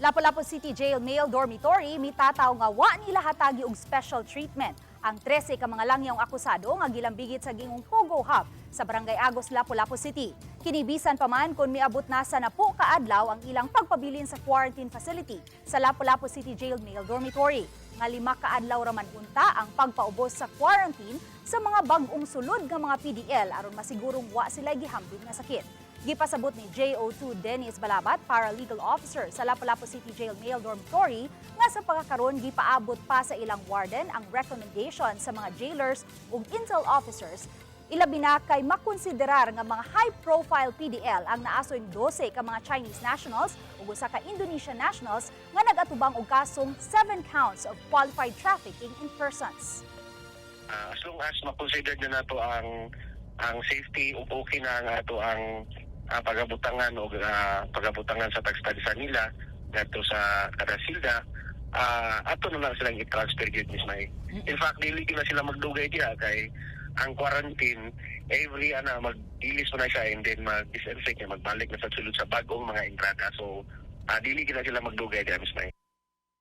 Lapu-Lapu City Jail male dormitory mitataw nga wa nila hatagi og special treatment. Ang 13 ka mga langyaw'ng akusado nga gilambigit sa giingong Pogo Hub sa Barangay Agus, Lapu-Lapu City. Kinibisan pa man kung miabot na sa 10 kaadlaw ang ilang pagpabilin sa quarantine facility sa Lapu-Lapu City Jail male dormitory. Nga 5 kaadlaw raman unta ang pagpaubos sa quarantine sa mga bag-ong sulod nga mga PDL aron masigurong wa sila gihambing nga sakit. Gipasabot ni JO2 Dennis Balabat, paralegal officer sa Lapu-Lapu City Jail male dormitory, nga sa pagkakaroon gipaabot pa sa ilang warden ang recommendation sa mga jailers ug intel officers. Ilabi na kay makonsiderar nga mga high-profile PDL ang naasoy 12 ka mga Chinese nationals ug usa ka Indonesian nationals nga nag-atubang og kasong 7 counts of qualified trafficking in persons. As long as makonsider na nato ang safety ug okay na ang ato ang pagabutangan o pagabutangan sa tagstadisa nila dito sa Karasilda, ato na lang silang i-transfer gyud mismay. In fact, dili na sila magdugay diha kay ang quarantine every mag-ilis mo na siya and then mag-disinfect niya, magbalik na sa sulod sa bagong mga entrada. So dili na sila magdugay diha mismay.